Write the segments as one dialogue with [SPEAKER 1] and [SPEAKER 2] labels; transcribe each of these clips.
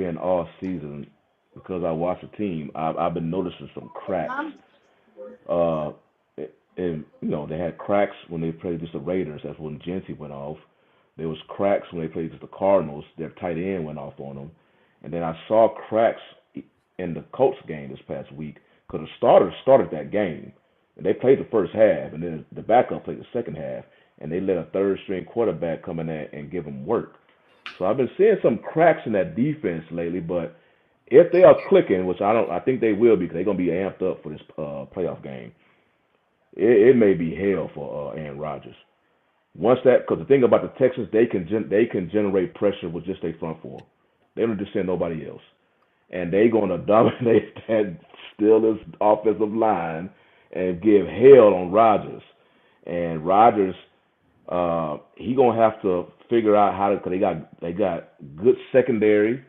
[SPEAKER 1] been all season because I watch the team. I've been noticing some cracks. Uh, and they had cracks when they played against the Raiders. That's when Gentry went off. There was cracks when they played against the Cardinals. Their tight end went off on them. And then I saw cracks in the Colts game this past week because the starters started that game. And they played the first half, and then the backup played the second half, and they let a third-string quarterback come in there and give them work. So I've been seeing some cracks in that defense lately, but if they are clicking, which I think they will because they're gonna be amped up for this playoff game. It may be hell for Aaron Rodgers. Once that, because the thing about the Texans, they can generate pressure with just their front four. They don't just send nobody else, and they're gonna dominate that Steelers offensive line and give hell on Rodgers. And Rodgers, he gonna have to figure out how to, because they got good secondary.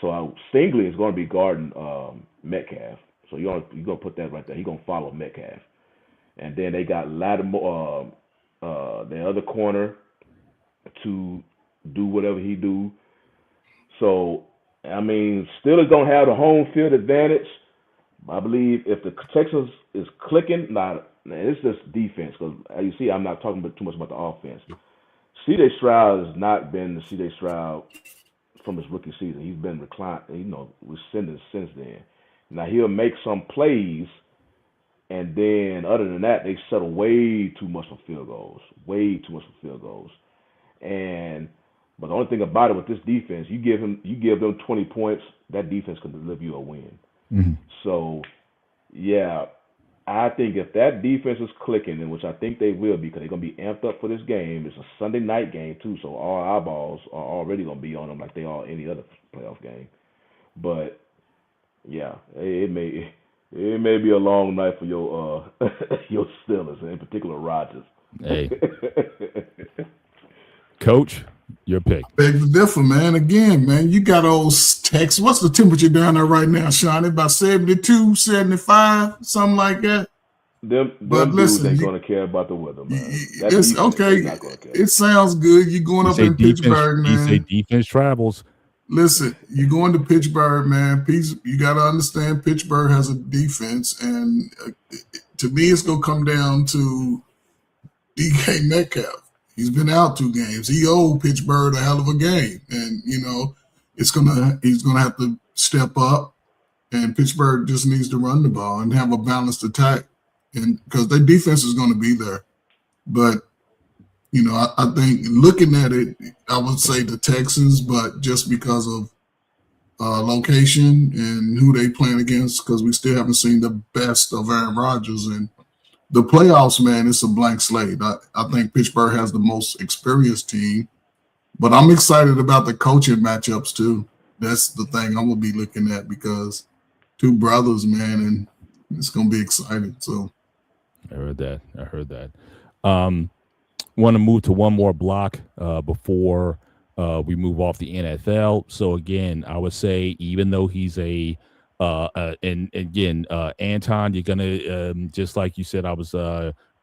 [SPEAKER 1] So Stingley is going to be guarding Metcalf. So you're gonna put that right there. He's gonna follow Metcalf, and then they got Lattimore, the other corner, to do whatever he do. So I mean, Steelers don't have the home field advantage. I believe if the Texans is clicking, now it's just defense. Because as you see, I'm not talking too much about the offense. C.J. Stroud has not been the C.J. Stroud from his rookie season. He's been reclined, rescinded since then. Now he'll make some plays, and then other than that, they settle way too much for field goals. Way too much for field goals. But the only thing about it with this defense, you give them 20 points, that defense can deliver you a win.
[SPEAKER 2] Mm-hmm.
[SPEAKER 1] So, yeah, I think if that defense is clicking, and which I think they will because they're going to be amped up for this game. It's a Sunday night game, too, so all eyeballs are already going to be on them like they are any other playoff game. But, yeah, it may be a long night for your your Steelers, in particular Rodgers.
[SPEAKER 2] Hey. Coach, your pick.
[SPEAKER 3] Beg the differ, man. Again, man, you got old Texas. What's the temperature down there right now, Sean? About 72, 75, something like that.
[SPEAKER 1] Them
[SPEAKER 3] listen,
[SPEAKER 1] dudes ain't going to care about the weather, man.
[SPEAKER 3] It's okay. It sounds good. You're going up in Pittsburgh, man.
[SPEAKER 2] You say defense travels.
[SPEAKER 3] Listen, you're going to Pittsburgh, man. You got to understand Pittsburgh has a defense, and to me, it's going to come down to DK Metcalf. He's been out 2 games. He owed Pittsburgh a hell of a game, and he's gonna have to step up. And Pittsburgh just needs to run the ball and have a balanced attack, and because their defense is going to be there. But I think looking at it, I would say the Texans, but just because of location and who they playing against, because we still haven't seen the best of Aaron Rodgers. And the playoffs, man, it's a blank slate. I think Pittsburgh has the most experienced team, but I'm excited about the coaching matchups too. That's the thing I'm going to be looking at because 2 brothers, man, and it's going to be exciting. So
[SPEAKER 2] I heard that. Want to move to one more block before we move off the NFL. So again, I would say even though he's and again, Anton, you're gonna just like you said, I was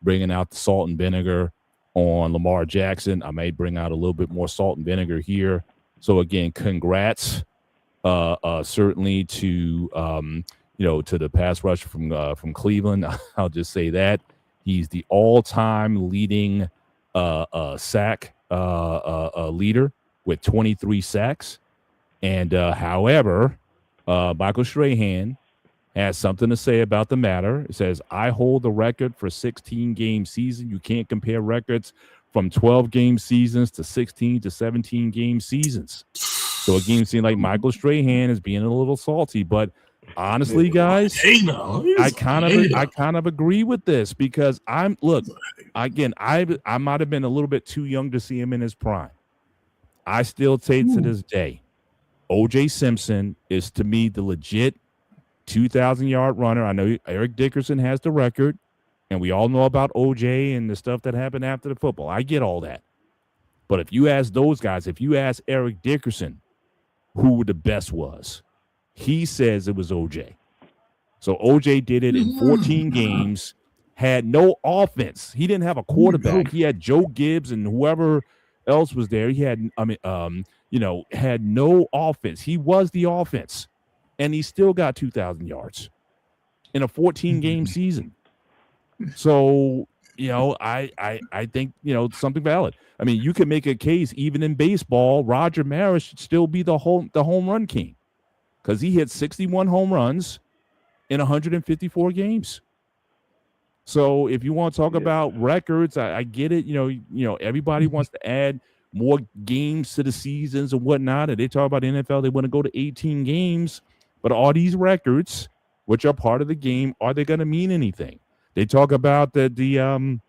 [SPEAKER 2] bringing out the salt and vinegar on Lamar Jackson. I may bring out a little bit more salt and vinegar here. So again, congrats, certainly to to the pass rush from Cleveland. I'll just say that he's the all-time leading sack leader with 23 sacks. And however, Michael Strahan has something to say about the matter. It says, I hold the record for 16-game season. You can't compare records from 12-game seasons to 16 to 17-game seasons. So again, it seems like Michael Strahan is being a little salty, but honestly, guys, I kind of agree with this because I might have been a little bit too young to see him in his prime. I still say to this day, O.J. Simpson is, to me, the legit 2,000-yard runner. I know Eric Dickerson has the record, and we all know about O.J. and the stuff that happened after the football. I get all that. But if you ask those guys, if you ask Eric Dickerson who the best was, he says it was O.J. So O.J. did it in 14 games, had no offense. He didn't have a quarterback. He had Joe Gibbs and whoever else was there. He had, had no offense. He was the offense, and he still got 2,000 yards in a 14-game season. So, I think, something valid. I mean, you can make a case even in baseball, Roger Maris should still be the home run king because he hit 61 home runs in 154 games. So if you want to talk about records, I get it. Everybody wants to add more games to the seasons and whatnot. And they talk about the NFL, they want to go to 18 games. But all these records, which are part of the game, are they going to mean anything? They talk about the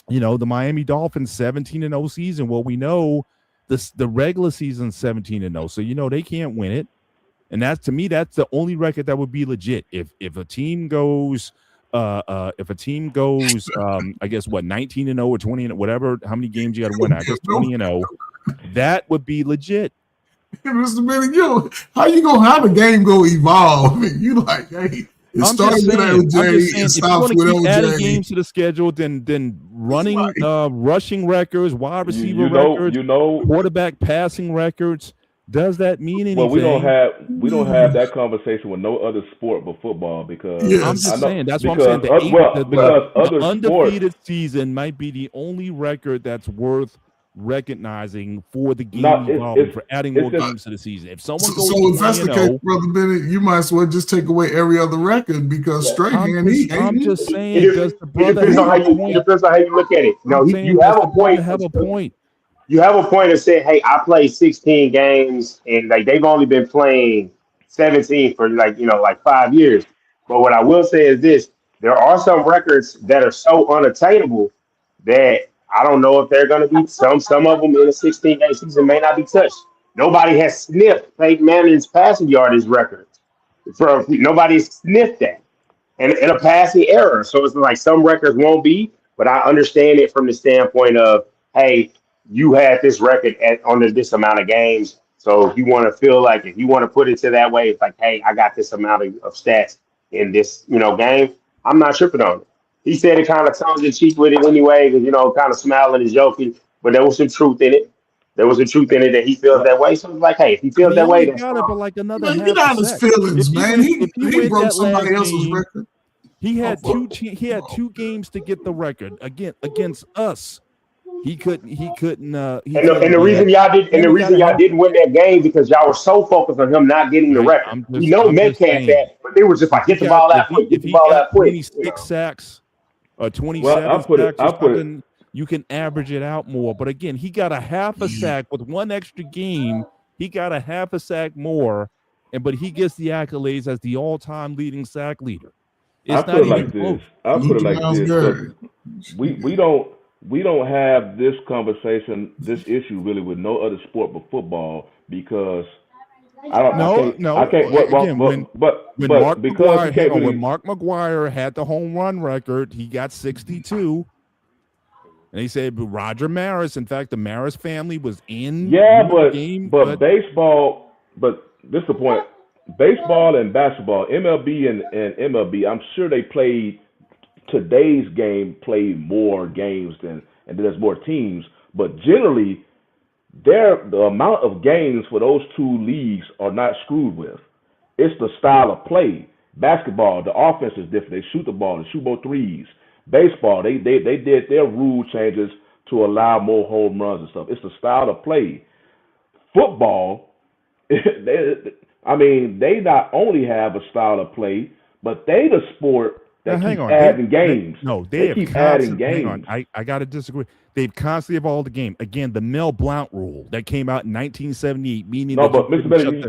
[SPEAKER 2] Miami Dolphins 17-0 season. Well, we know the regular season 17-0, so they can't win it. And that's the only record that would be legit. If a team goes, I guess 19-0 or 20, whatever, how many games you got to win? I guess 20-0. That would be legit.
[SPEAKER 3] Mr. Benny, how you gonna have a game go evolve? You like, hey. It starts with LJ. It stops with LJ.
[SPEAKER 2] Adding games to the schedule, then running rushing records, wide receiver records, quarterback passing records. Does that mean anything?
[SPEAKER 1] Well, we don't have that conversation with no other sport but football because
[SPEAKER 2] I'm just saying that's what I'm saying. The undefeated season might be the only record that's worth recognizing for the game evolving, for adding more games to the season. If someone goes
[SPEAKER 3] if that's the case, Brother Bennett, you might as well just take away every other record because
[SPEAKER 2] I'm just saying,
[SPEAKER 4] it depends on how you look at it. No, you have a point. You have a point of saying, hey, I played 16 games and they've only been playing 17 for 5 years. But what I will say is this: there are some records that are so unattainable that I don't know if they're going to be some of them in a 16-game season may not be touched. Nobody has sniffed Peyton Manning's passing yardage record. Nobody's sniffed that in a passing era. So it's like some records won't be, but I understand it from the standpoint of, hey, you had this record under this amount of games. So if you want to feel like, if you want to put it to that way, it's like, hey, I got this amount of stats in this, game. I'm not tripping on it. He said it kind of tongue in cheek with it anyway, because, kind of smiling and joking, but there was some truth in it. There was a truth in it that he feels that way. So it's like, hey, if he feels that way, that's
[SPEAKER 2] got it, but like another
[SPEAKER 3] get out his feelings, man. He broke somebody else's record.
[SPEAKER 2] He had two games to get the record against us. He couldn't. And
[SPEAKER 4] the reason y'all didn't win that game because y'all were so focused on him not getting the record. Metcalf that, but they were just like, get the ball out quick, get the ball out quick.
[SPEAKER 2] 26 sacks or 27 sacks, you can average it out more. But again, he got a half a sack with one extra game. He got a half a sack more, but he gets the accolades as the all-time leading sack leader.
[SPEAKER 1] I'll put it like this. We don't have this conversation, this issue really with no other sport but football because
[SPEAKER 2] when Mark McGwire had the home run record, he got 62. And he said Roger Maris, in fact, the Maris family was in the game.
[SPEAKER 1] But baseball, but this is the point. Baseball and basketball, MLB and MLB, I'm sure they played today's game played more games and there's more teams, but generally the amount of games for those two leagues are not screwed with. It's the style of play. Basketball, the offense is different. They shoot the ball, they shoot more threes. Baseball, they did their rule changes to allow more home runs and stuff. It's the style of play. Football, they not only have a style of play, but they the sport that keep adding games.
[SPEAKER 2] They keep adding games. I got to disagree. They've constantly evolved the game. Again, the Mel Blount rule that came out in 1978, meaning
[SPEAKER 1] but Mr. Benny,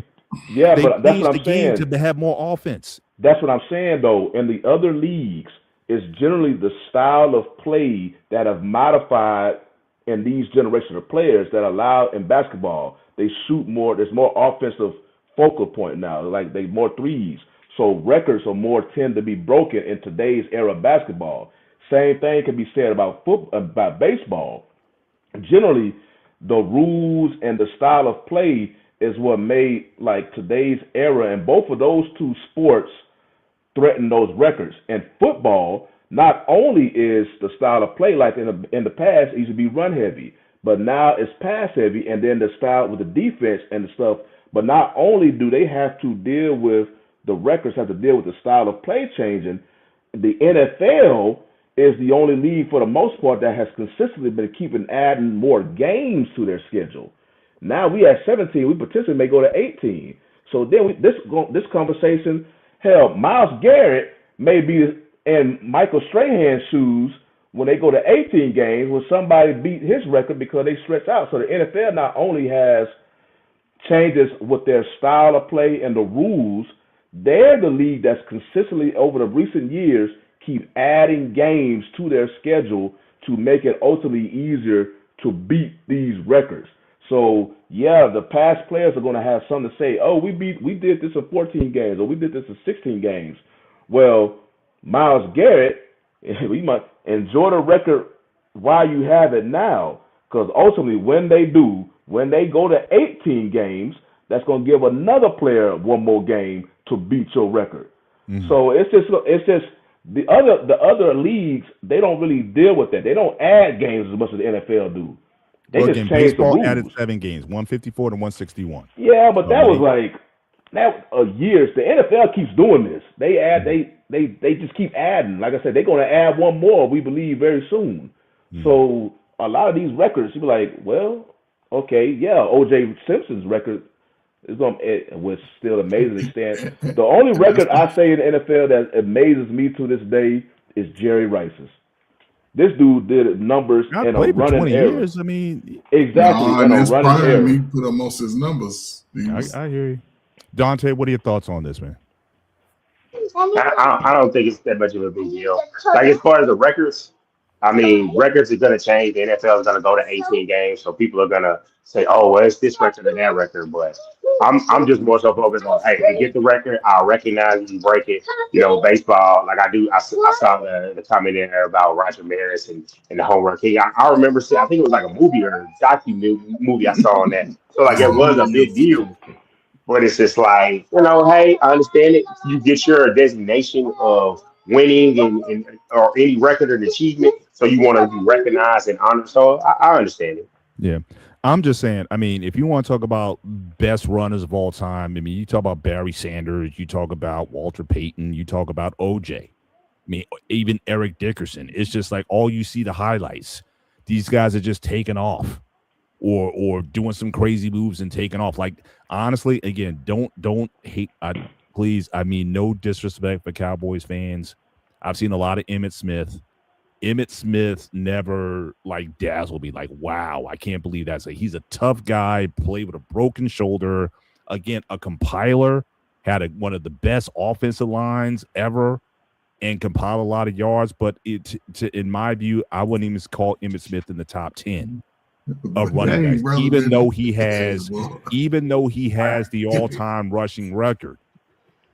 [SPEAKER 1] but that's what I'm saying.
[SPEAKER 2] To have more offense.
[SPEAKER 1] That's what I'm saying, though. In the other leagues, it's generally the style of play that have modified in these generation of players that allow in basketball. They shoot more. There's more offensive focal point now. Like they more threes. So records are more tend to be broken in today's era of basketball. Same thing can be said about baseball. Generally, the rules and the style of play is what made like today's era, and both of those two sports threaten those records. And football, not only is the style of play like in the past, it used to be run heavy. but now it's pass heavy, and then the style with the defense and the stuff. But not only do they have to deal with the records, have to deal with the style of play changing, the NFL is the only league for the most part that has consistently been keeping adding more games to their schedule. Now we at 17, we potentially may go to 18. So then this conversation, hell, Myles Garrett may be in Michael Strahan's shoes when they go to 18 games when somebody beat his record because they stretch out. So the NFL not only has changes with their style of play and the rules, they're the league that's consistently over the recent years keep adding games to their schedule to make it ultimately easier to beat these records. So yeah, the past players are going to have something to say. Oh, we did this in 14 games, or we did this in 16 games. Well, Myles Garrett, we might enjoy the record while you have it now, because ultimately when they go to 18 games, that's going to give another player one more game to beat your record. Mm-hmm. So it's just the other leagues, they don't really deal with that. They don't add games as much as the NFL do. They just change
[SPEAKER 2] baseball
[SPEAKER 1] the rules.
[SPEAKER 2] Added 7 games, 154 to 161.
[SPEAKER 1] Yeah, but that was like years. The NFL keeps doing this. They add, they just keep adding. Like I said, they're going to add one more, we believe, very soon. Mm-hmm. So a lot of these records, you be like, well, okay, yeah, O.J. Simpson's record is which still amazes extent. The only record I say in the NFL that amazes me to this day is Jerry Rice's. This dude did numbers in a running era. Years.
[SPEAKER 2] I mean,
[SPEAKER 1] exactly.
[SPEAKER 3] In a running era. He put up most of his numbers.
[SPEAKER 2] I hear you. Dante, what are your thoughts on this, man?
[SPEAKER 4] I don't think it's that much of a big deal. Like, as far as the records, I mean, records are going to change. The NFL is going to go to 18 games, so people are going to say, "Oh, well, it's this record and that record." But I'm just more so focused on, hey, you get the record, I'll recognize you break it. You know, baseball, like I do. I saw the comment in there about Roger Maris and the home run king. I remember seeing, I think it was like a movie or a docu-movie I saw on that. So like it was a big deal. But it's just like, you know, hey, I understand it. You get your designation of winning and or any record or achievement, so you want to be recognized and honored. So I understand it.
[SPEAKER 2] Yeah. I'm just saying, I mean, if you want to talk about best runners of all time, I mean, you talk about Barry Sanders, you talk about Walter Payton, you talk about OJ. I mean, even Eric Dickerson. It's just like all you see the highlights. These guys are just taking off or doing some crazy moves and taking off. Like, honestly, again, don't hate. Please, I mean, no disrespect for Cowboys fans. I've seen a lot of Emmitt Smith. Emmitt Smith never like dazzled me. Like, wow, I can't believe that. He's a tough guy, played with a broken shoulder. Again, a compiler, had one of the best offensive lines ever and compiled a lot of yards. But in my view, I wouldn't even call Emmitt Smith in the top 10 of running backs, even though he has the all-time rushing record.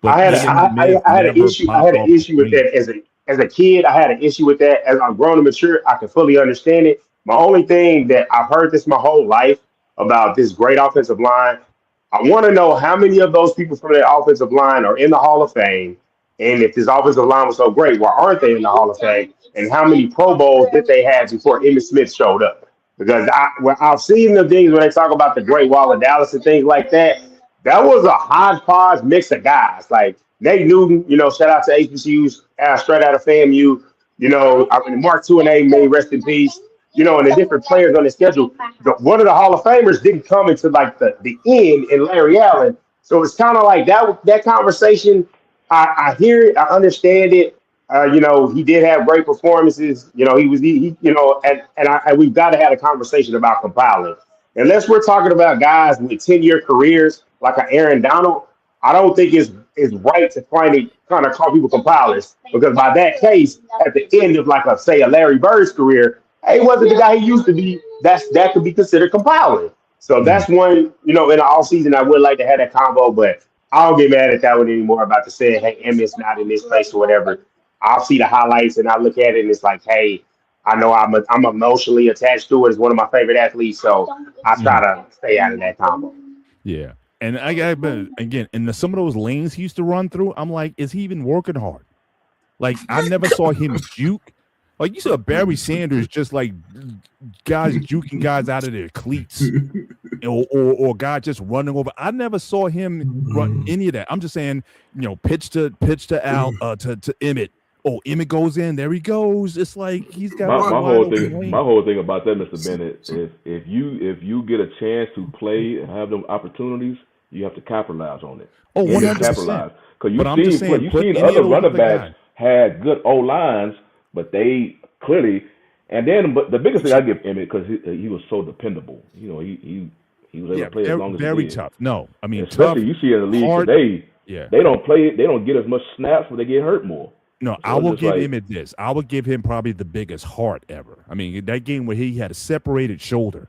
[SPEAKER 4] But I had an issue with that as a kid. I had an issue with that. As I'm grown and mature, I can fully understand it. My only thing that I've heard this my whole life about this great offensive line, I want to know how many of those people from that offensive line are in the Hall of Fame. And if this offensive line was so great, why aren't they in the Hall of Fame? And how many Pro Bowls did they have before Emmitt Smith showed up? Because I've seen the things when they talk about the Great Wall of Dallas and things like that. That was a hodgepodge mix of guys. Like Nate Newton, you know, shout out to HBCUs, straight out of FAMU. You know, I mean, Mark Tuinei, may rest in peace. You know, and the different players on the schedule. One of the Hall of Famers didn't come into like the end in Larry Allen. So it's kind of like that conversation. I hear it, I understand it. You know, he did have great performances. You know, he you know, and we've got to have a conversation about compiling. Unless we're talking about guys with 10-year careers like an Aaron Donald, I don't think it's right to kind of call people compilers, because by that case, at the end of like a Larry Bird's career, he wasn't the guy he used to be. That could be considered compiling. So that's one, you know, in the off season, I would like to have that combo, but I don't get mad at that one anymore about the saying, hey, Emmitt's not in this place or whatever. I'll see the highlights and I look at it and it's like, hey, I know I'm emotionally attached to it. It's one of my favorite athletes, so I try to stay out of that combo.
[SPEAKER 2] Yeah, and but again, in some of those lanes he used to run through, I'm like, is he even working hard? Like, I never saw him juke. Like you saw Barry Sanders just like guys juking guys out of their cleats, or guys just running over. I never saw him run any of that. I'm just saying, pitch to Al to Emmett. Oh, Emmett goes in. There he goes. It's like he's got
[SPEAKER 1] my whole thing. My whole thing about that, Mr. Bennett, is if you get a chance to play and have them opportunities, you have to capitalize on it.
[SPEAKER 2] Oh, 100%.
[SPEAKER 1] Because you've seen other running backs had good O lines, but they clearly. And then, but the biggest thing I give Emmett because he was so dependable. He was able to play as long as he did.
[SPEAKER 2] Very tough. No, I mean,
[SPEAKER 1] especially
[SPEAKER 2] tough,
[SPEAKER 1] you see in the league today. Yeah, they don't play. They don't get as much snaps, but they get hurt more.
[SPEAKER 2] No, so I will give Emmett this. I will give him probably the biggest heart ever. I mean, that game where he had a separated shoulder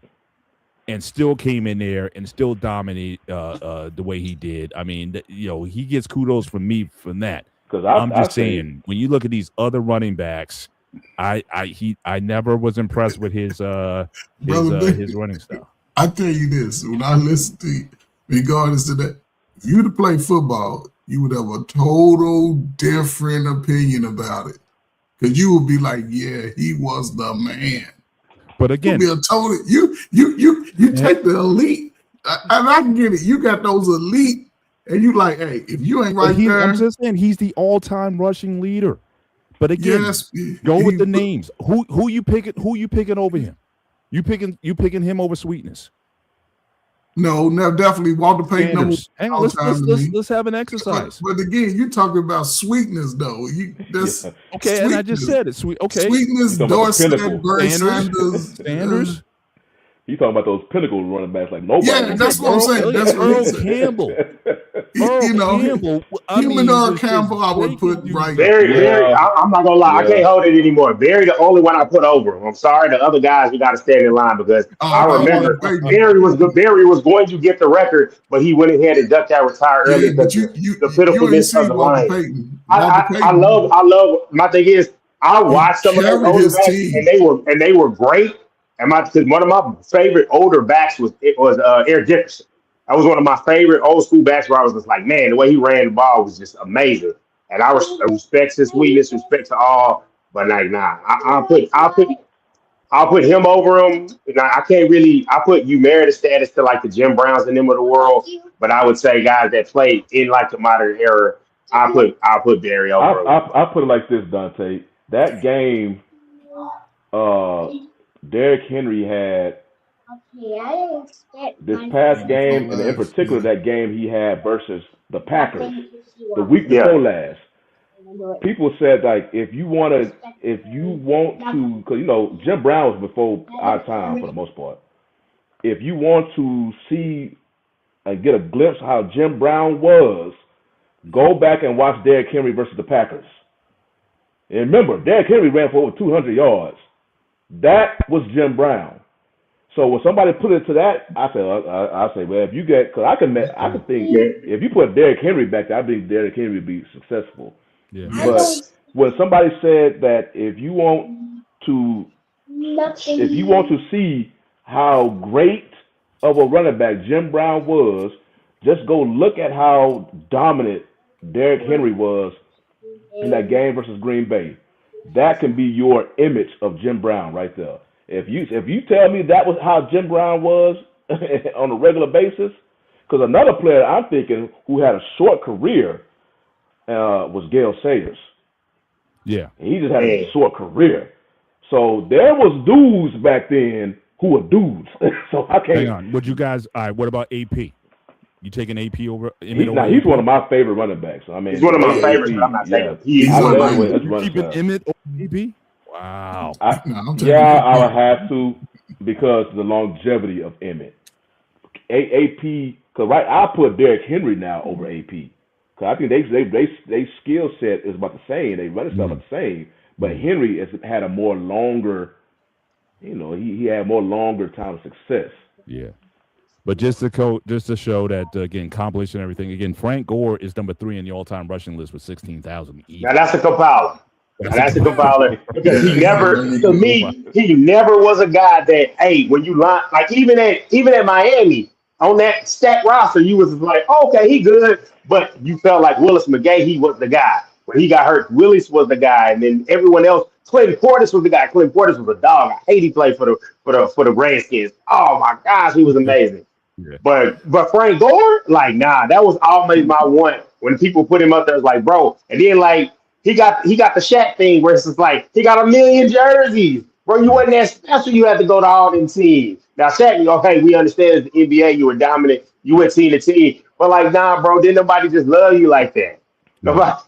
[SPEAKER 2] and still came in there and still dominated the way he did. I mean, he gets kudos from me from that. Because I'm just saying, when you look at these other running backs, I never was impressed with his running style.
[SPEAKER 3] I tell you this, when I listen to you, regardless of that, if you to play football, you would have a total different opinion about it. Because you would be like, yeah, he was the man.
[SPEAKER 2] But again,
[SPEAKER 3] you take the elite, and I can get it. You got those elite, and you like, hey, if you ain't right there.
[SPEAKER 2] I'm just saying he's the all-time rushing leader. But again, go with the names. Who you picking? Who you picking over him? You picking him over Sweetness?
[SPEAKER 3] No, definitely Walter Payton.
[SPEAKER 2] Hang on, let's have an exercise.
[SPEAKER 3] But again, you're talking about Sweetness, though.
[SPEAKER 2] Okay, and I just said it.
[SPEAKER 3] Sweetness, Dorsett,
[SPEAKER 2] Sanders.
[SPEAKER 1] You talking about those pinnacle running backs like nobody?
[SPEAKER 3] Yeah, that's what I'm saying. That's
[SPEAKER 2] Earl Campbell.
[SPEAKER 3] Campbell. Earl Campbell, I would put right.
[SPEAKER 4] Barry, I'm not gonna lie, I can't hold it anymore. Barry, the only one I put over. I'm sorry, the other guys we got to stand in line because I remember Barry was going to get the record, but he went ahead and ducked that retire early because the pitifulness of the line. I love. My thing is, I watched some of those older backs, and they were great. Because one of my favorite older backs was Eric Dickerson. That was one of my favorite old school backs where I was just like, man, the way he ran the ball was just amazing. And I respect his sweetness, respect to all, but like, nah, I'll put him over him. I can't really. I put Umeredith status to like the Jim Browns and them of the world, but I would say guys that played in like the modern era, I'll put Barry over.
[SPEAKER 1] I put it like this, Dante. That game, Derrick Henry had this past game, and in particular that game he had versus the Packers the week before last. People said like if you want to, because Jim Brown was before our time for the most part. If you want to see and get a glimpse of how Jim Brown was, go back and watch Derrick Henry versus the Packers. And remember, Derrick Henry ran for over 200 yards. That was Jim Brown. So when somebody put it to that, I say, well, if you get, because I can think if you put Derrick Henry back there, I think Derrick Henry would be successful.
[SPEAKER 2] Yeah.
[SPEAKER 1] But when somebody said that if you want to see how great of a running back Jim Brown was, just go look at how dominant Derrick Henry was in that game versus Green Bay. That can be your image of Jim Brown right there. If you tell me that was how Jim Brown was on a regular basis, because another player I'm thinking who had a short career was Gale Sayers.
[SPEAKER 2] Yeah.
[SPEAKER 1] He just had a short career. So there was dudes back then who were dudes. So I can't.
[SPEAKER 2] Hang on. Would you guys? All right. What about AP? You taking AP over?
[SPEAKER 1] He's one of my favorite running backs. I mean,
[SPEAKER 4] he's one of my favorites. I'm not saying he's
[SPEAKER 2] keeping Emmett over AP. Wow.
[SPEAKER 1] I would have to because of the longevity of Emmett. AP, because I put Derrick Henry now over AP. Because I think they skill set is about the same. They run stuff about the same. But Henry has had a more longer, he had more longer time of success.
[SPEAKER 2] Yeah. But just to show that again, compilation and everything. Again, Frank Gore is number 3 in the all-time rushing list with 16,000.
[SPEAKER 4] Now that's a compiler. Because he never was a guy that, hey, when you line, like even at Miami on that stat roster, you was like, okay, he good, but you felt like Willis McGahee, he was the guy. When he got hurt, Willis was the guy, and then everyone else Clinton Portis was the guy. Clinton Portis was a dog. I hate he played for the Redskins. Oh my gosh, he was amazing.
[SPEAKER 2] Yeah.
[SPEAKER 4] But Frank Gore, like, nah, that was always my one. When people put him up there, it's like, bro. And then like he got the Shaq thing where it's just like he got 1 million jerseys. Bro, you wasn't that special. You had to go to all them teams. Now, Shaq, okay, we understand it's the NBA, you were dominant, you went team to team. But like, nah, bro, didn't nobody just love you like that? Nobody.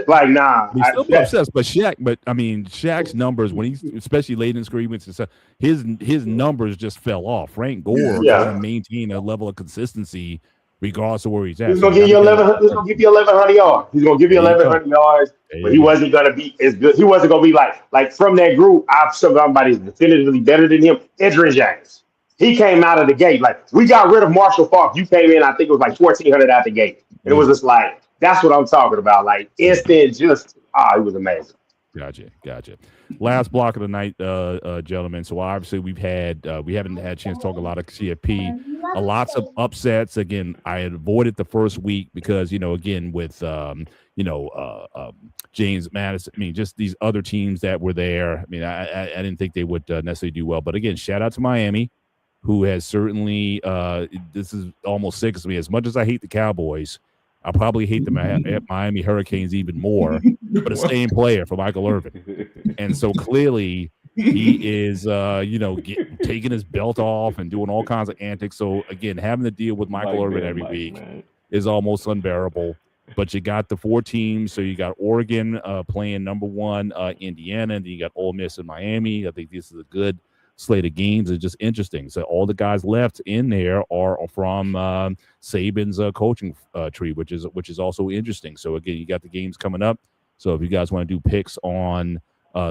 [SPEAKER 4] Like, nah.
[SPEAKER 2] He's still obsessed, but Shaq's numbers when he's especially late in his career, his numbers just fell off. Frank Gore trying to maintain a level of consistency regardless of where he's at.
[SPEAKER 4] He's gonna give you 1,100 yards. He's gonna give you 1,100 yards, but he wasn't gonna be as good. He wasn't gonna be like from that group. I've still got somebody definitively better than him. Edgerrin James. He came out of the gate like we got rid of Marshall Faulk. You came in, I think it was like 1,400 out the gate, and it was just like. That's what I'm talking about. Like instant, just it was amazing.
[SPEAKER 2] Gotcha. Last block of the night, gentlemen. So obviously we haven't had a chance to talk a lot of CFP. Lots of upsets. Again, I had avoided the first week because again with James Madison. I mean, just these other teams that were there. I mean, I didn't think they would necessarily do well. But again, shout out to Miami, who has certainly. This is almost sick to me. As much as I hate the Cowboys. I probably hate the Miami Hurricanes even more, but a same player for Michael Irvin. And so clearly he is, taking his belt off and doing all kinds of antics. So, again, having to deal with Michael Irvin every week is almost unbearable. But you got the 4 teams. So you got Oregon playing number 1, Indiana, and then you got Ole Miss and Miami. I think this is a good slate of games. It's just interesting. So all the guys left in there are from Saban's coaching tree, which is also interesting. So again, you got the games coming up. So if you guys want to do picks on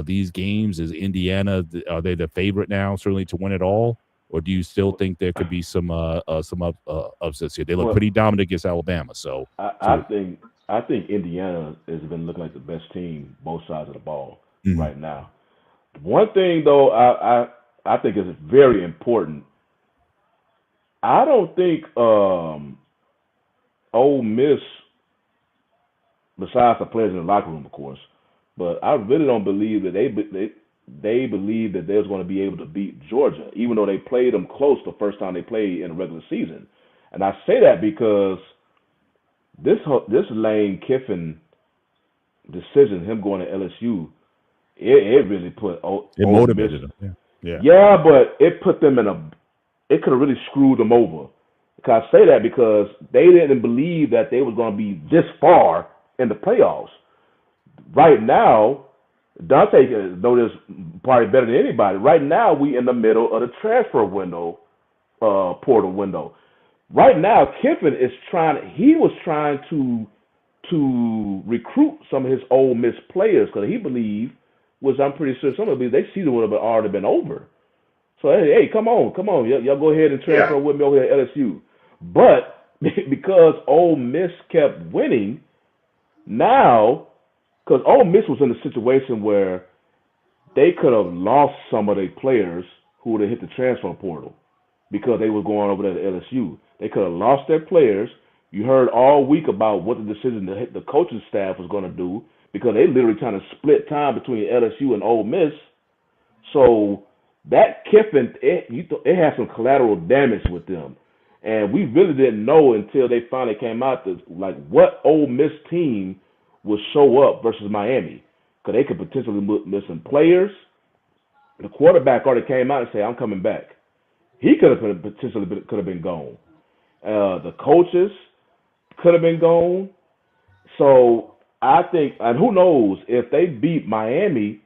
[SPEAKER 2] these games, is Indiana, are they the favorite now, certainly to win it all, or do you still think there could be some upsets here? They look pretty dominant against Alabama. So
[SPEAKER 1] I think Indiana has been looking like the best team both sides of the ball right now. One thing though, I think is very important. I don't think Ole Miss, besides the players in the locker room, of course, but I really don't believe that they believe that they was going to be able to beat Georgia, even though they played them close the first time they played in the regular season. And I say that because this Lane Kiffin decision, him going to LSU, it really put
[SPEAKER 2] it motivated them.
[SPEAKER 1] Yeah, but it put them it could have really screwed them over. I say that because they didn't believe that they was going to be this far in the playoffs. Right now, Dante knows this probably better than anybody. Right now, we in the middle of the transfer window, portal window. Right now, Kiffin is was trying to recruit some of his Ole Miss players because he believed, which I'm pretty sure some of them, they season would have already been over. So, hey, come on. Y'all go ahead and transfer with me over here at LSU. But because Ole Miss kept winning, now, because Ole Miss was in a situation where they could have lost some of their players who would have hit the transfer portal because they were going over there to LSU. They could have lost their players. You heard all week about what the decision the coaching staff was going to do because they literally trying to split time between LSU and Ole Miss. So that Kiffin, it had some collateral damage with them. And we really didn't know until they finally came out to what Ole Miss team would show up versus Miami. Because they could potentially miss some players. The quarterback already came out and said, I'm coming back. He could have been gone. The coaches could have been gone. So I think, and who knows, if they beat Miami,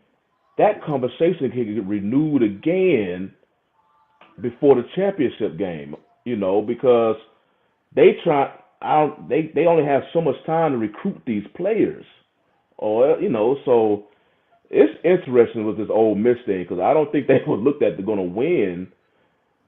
[SPEAKER 1] that conversation can get renewed again before the championship game, because they only have so much time to recruit these players. So it's interesting with this Ole Miss thing because I don't think they would look at they're going to win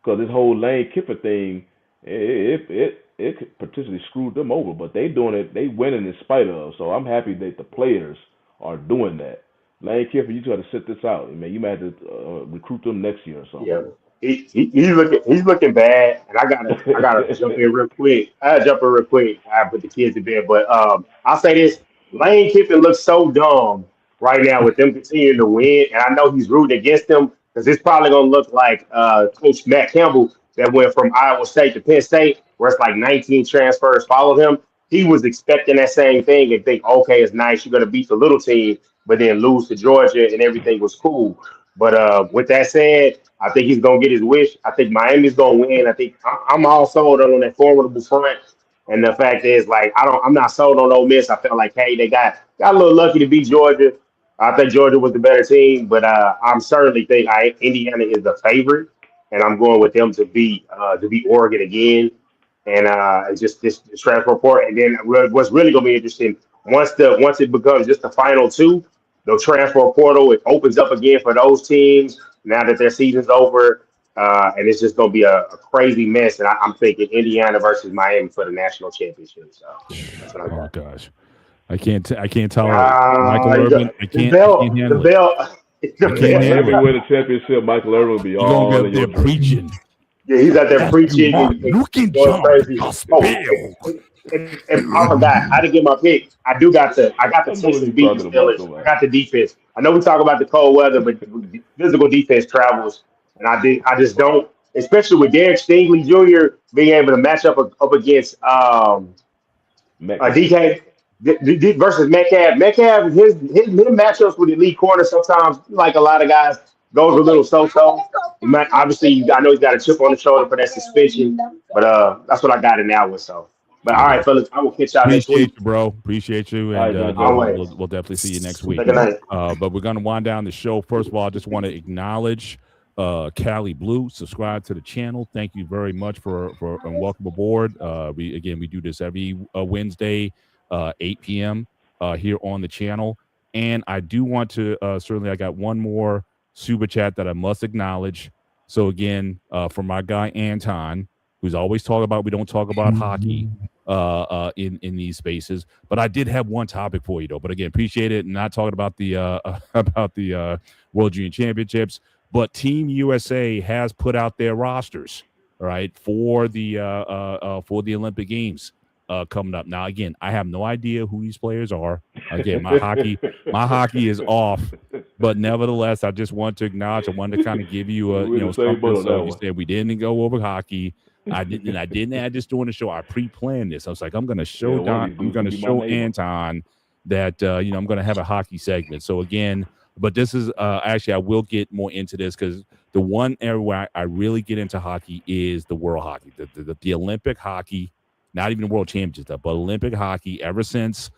[SPEAKER 1] because this whole Lane Kiffin thing, it could potentially screw them over, but they doing it, they winning in spite of. So I'm happy that the players are doing that. Lane Kiffin, you got to sit this out. Man, you might have to recruit them next year or something.
[SPEAKER 4] Yeah, he's looking bad, and I gotta jump in real quick. I put the kids in bed, but I'll say this: Lane Kiffin looks so dumb right now with them continuing to win. And I know he's rooting against them because it's probably going to look like Coach Matt Campbell that went from Iowa State to Penn State, where it's like 19 transfers followed him. He was expecting that same thing and think, okay, it's nice. You're going to beat the little team, but then lose to Georgia and everything was cool. But with that said, I think he's going to get his wish. I think Miami's going to win. I think I'm all sold on that formidable front. And the fact is, like, I'm not sold on Ole Miss. I felt like, hey, they got a little lucky to beat Georgia. I think Georgia was the better team, but I'm certainly think Indiana is the favorite, and I'm going with them to beat Oregon again, and just this transfer report. And then what's really going to be interesting once it becomes just the final two, the transfer portal it opens up again for those teams now that their season's over, and it's just going to be a crazy mess. And I'm thinking Indiana versus Miami for the national championship. So that's what I got.
[SPEAKER 2] Oh gosh. I can't tolerate Michael Irvin. I can't handle it. I can't handle
[SPEAKER 1] it. Win the championship, Michael Irvin will be all
[SPEAKER 2] in your preaching.
[SPEAKER 4] Yeah, he's out there preaching.
[SPEAKER 2] Going crazy.
[SPEAKER 4] And I forgot. I didn't get my pick. I got the Texas beat the Steelers. I got the defense. I know we talk about the cold weather, but physical defense travels, and I just don't. Especially with Derek Stingley Jr. being able to match up against DK. Versus Metcalf. Metcalf, his matchups with elite corners sometimes, like a lot of guys, goes a little so-so. Obviously, I know he's got a chip on the shoulder for that suspension, but that's what I got in that one. So, but all right, fellas, I will catch y'all next week.
[SPEAKER 2] Appreciate you, bro. Appreciate you, and we'll definitely see you next week. But we're gonna wind down the show. First of all, I just want to acknowledge Cali Blue. Subscribe to the channel. Thank you very much for and welcome aboard. We do this every Wednesday. 8 p.m. Here on the channel. And I do want to certainly, I got one more super chat that I must acknowledge. So again, from my guy Anton, who's always talking about, we don't talk about hockey in these spaces, but I did have one topic for you though. But again, appreciate it. Not talking about the World Junior Championships, but Team USA has put out their rosters, all right, for the Olympic Games. Coming up now. Again, I have no idea who these players are. Again, my hockey is off, but nevertheless, I just want to acknowledge. I wanted to kind of give you something. So you said we didn't go over hockey. I didn't add this during the show. I pre-planned this. I was like, I'm going to show Anton that I'm going to have a hockey segment. So again, but this is actually I will get more into this because the one area where I really get into hockey is the world hockey, the Olympic hockey. Not even the World Championship stuff, but Olympic hockey. Ever since,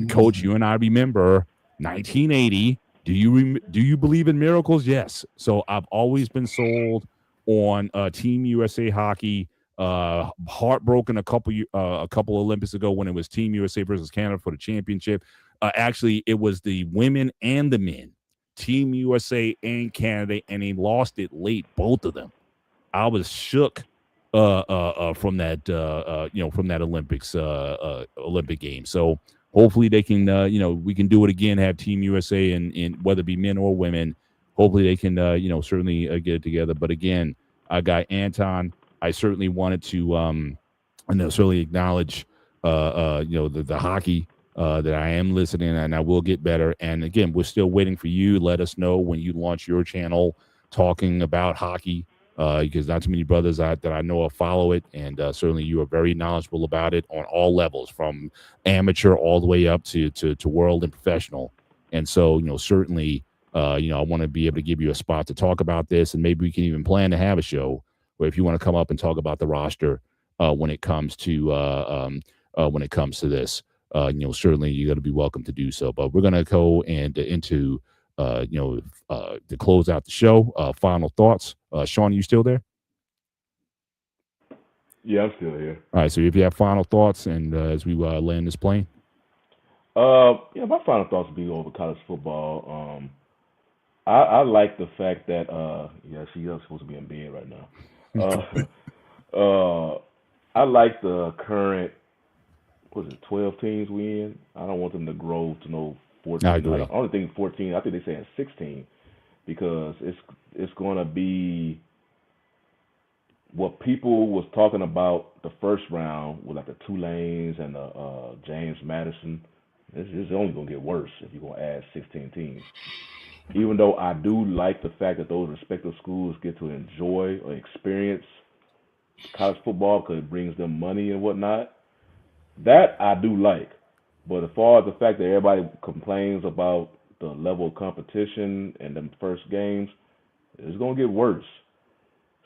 [SPEAKER 2] Coach, you and I remember 1980. Do you believe in miracles? Yes. So I've always been sold on Team USA hockey. Heartbroken a couple Olympics ago when it was Team USA versus Canada for the championship. Actually, it was the women and the men, Team USA and Canada, and they lost it late, both of them. I was shook. From that Olympic game. So hopefully they can, we can do it again, have Team USA and whether it be men or women, hopefully they can, certainly get it together. But again, I got Anton. I certainly wanted to, certainly acknowledge, the hockey that I am listening and I will get better. And again, we're still waiting for you. Let us know when you launch your channel talking about hockey. Because not too many brothers that I know of follow it, and certainly you are very knowledgeable about it on all levels, from amateur all the way up to world and professional. And so, certainly, I want to be able to give you a spot to talk about this, and maybe we can even plan to have a show where if you want to come up and talk about the roster when it comes to this, certainly you're going to be welcome to do so. But we're going to go into to close out the show. Final thoughts. Sean, are you still there?
[SPEAKER 1] Yeah, I'm still here.
[SPEAKER 2] All right, so if you have final thoughts and as we land this plane.
[SPEAKER 1] My final thoughts would be over college football. I like the fact that she's supposed to be in bed right now. I like the current 12 teams we in. I don't want them to grow to no 14.
[SPEAKER 2] I agree.
[SPEAKER 1] I only think 14. I think they're saying 16 because it's going to be what people was talking about the first round with like the Tulanes and the James Madison It's only going to get worse if you're going to add 16 teams. Even though I do like the fact that those respective schools get to enjoy or experience college football because it brings them money and whatnot, that I do like. But as far as the fact that everybody complains about the level of competition and the first games, it's going to get worse.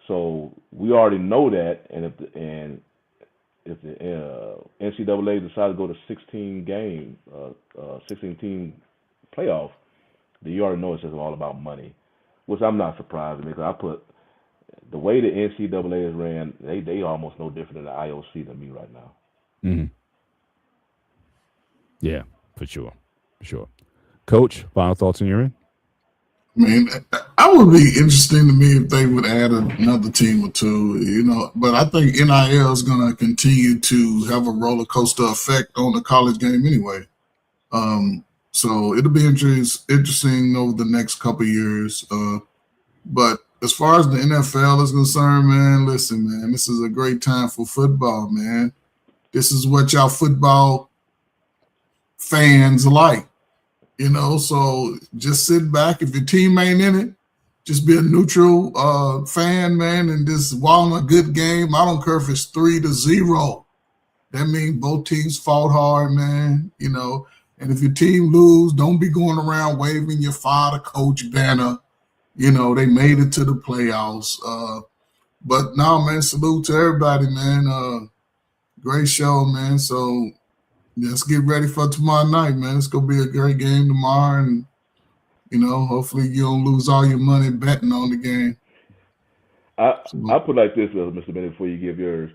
[SPEAKER 1] So we already know that, and if the NCAA decides to go to 16 team playoff, then you already know it's just all about money, which I'm not surprised because I put the way the NCAA is ran, they almost no different than the IOC than me right now.
[SPEAKER 2] Mm-hmm. Yeah, for sure. Coach, final thoughts on your end?
[SPEAKER 3] I mean, I would be interesting to me if they would add another team or two, but I think NIL is going to continue to have a roller coaster effect on the college game anyway. So it'll be interesting over the next couple of years. But as far as the NFL is concerned, man, listen, man, this is a great time for football, man. This is what y'all football fans like. So just sit back. If your team ain't in it, just be a neutral fan, man, and just watch a good game. I don't care if it's 3-0. That means both teams fought hard, man. And if your team lose, don't be going around waving your father coach banner. They made it to the playoffs. But no, man, salute to everybody, man. Great show, man. So let's get ready for tomorrow night, man. It's going to be a great game tomorrow. And, hopefully you don't lose all your money betting on the game.
[SPEAKER 1] I put it like this, Mr. Bennett, before you give yours.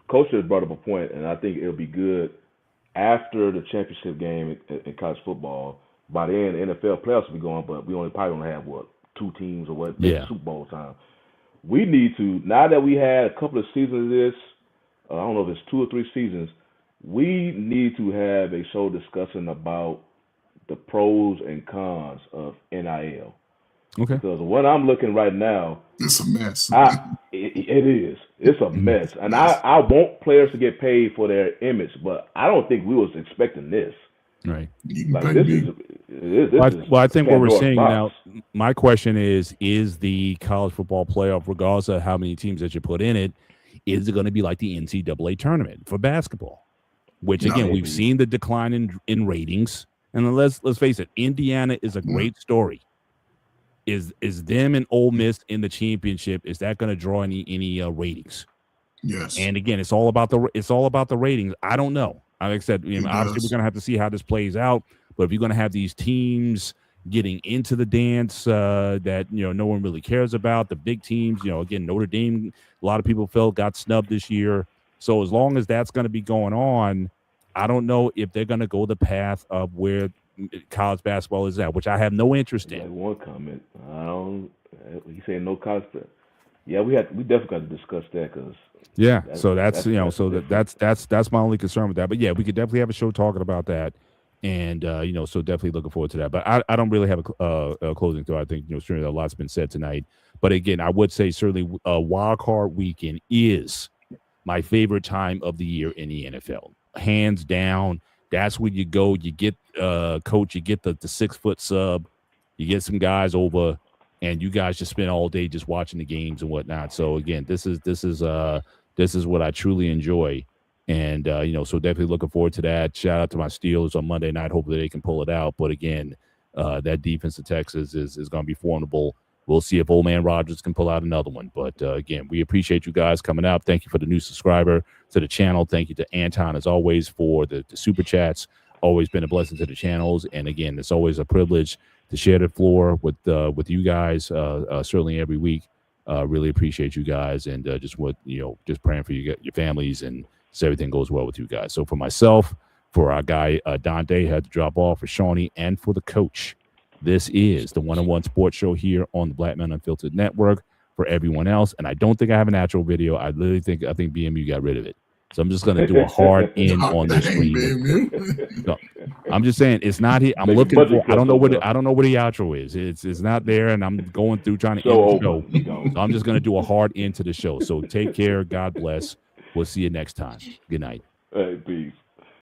[SPEAKER 1] Coach has brought up a point, and I think it'll be good after the championship game in college football. By the end, the NFL playoffs will be going, but we probably don't have, 2 teams or what?
[SPEAKER 2] Yeah.
[SPEAKER 1] Super Bowl time. We need to, now that we had a couple of seasons of this, I don't know if it's 2 or 3 seasons, we need to have a show discussing about the pros and cons of NIL.
[SPEAKER 2] Okay.
[SPEAKER 1] Because what I'm looking right now,
[SPEAKER 3] it's a mess.
[SPEAKER 1] It is. It's a mess. And I want players to get paid for their image, but I don't think we was expecting this.
[SPEAKER 2] Right.
[SPEAKER 1] Like this is
[SPEAKER 2] I think what we're
[SPEAKER 1] Pandora's
[SPEAKER 2] saying
[SPEAKER 1] box.
[SPEAKER 2] now, my question is the college football playoff, regardless of how many teams that you put in it, is it going to be like the NCAA tournament for basketball? Which, again, we've seen the decline in ratings. And let's face it, Indiana is a great story. Is them and Ole Miss in the championship? Is that going to draw any ratings?
[SPEAKER 3] Yes.
[SPEAKER 2] And again, it's all about the ratings. I don't know. Like I said, obviously we're going to have to see how this plays out. But if you're going to have these teams getting into the dance that no one really cares about, the big teams, again, Notre Dame, a lot of people felt got snubbed this year. So as long as that's going to be going on, I don't know if they're going to go the path of where college basketball is at, which I have no interest in.
[SPEAKER 1] One comment. You say no college. Yeah, we definitely got to discuss that because.
[SPEAKER 2] Yeah, that's my only concern with that. But yeah, we could definitely have a show talking about that, and so definitely looking forward to that. But I don't really have a closing thought. I think certainly a lot's been said tonight. But again, I would say certainly Wild Card Weekend is my favorite time of the year in the NFL, hands down. That's where you go. You get coach. You get the 6-foot sub. You get some guys over, and you guys just spend all day just watching the games and whatnot. So again, this is what I truly enjoy, and so definitely looking forward to that. Shout out to my Steelers on Monday night. Hopefully they can pull it out. But again, that defense of Texas is going to be formidable. We'll see if Old Man Rodgers can pull out another one. But again, we appreciate you guys coming out. Thank you for the new subscriber to the channel. Thank you to Anton, as always, for the super chats. Always been a blessing to the channels. And again, it's always a privilege to share the floor with you guys, certainly every week. Really appreciate you guys, and just praying for your families, and so everything goes well with you guys. So for myself, for our guy Dante, had to drop off, for Shawnee, and for the coach, this is the One-on-One Sports Show here on the Black Men Unfiltered Network. For everyone else, and I don't think I have an actual video. I think BMU got rid of it. So I'm just going to do a hard in on the screen. No, I'm just saying it's not here. I'm looking for. I don't know where the outro is. It's not there, and I'm going through trying to end the show. So I'm just going to do a hard end to the show. So take care. God bless. We'll see you next time. Good night.
[SPEAKER 1] Hey, peace.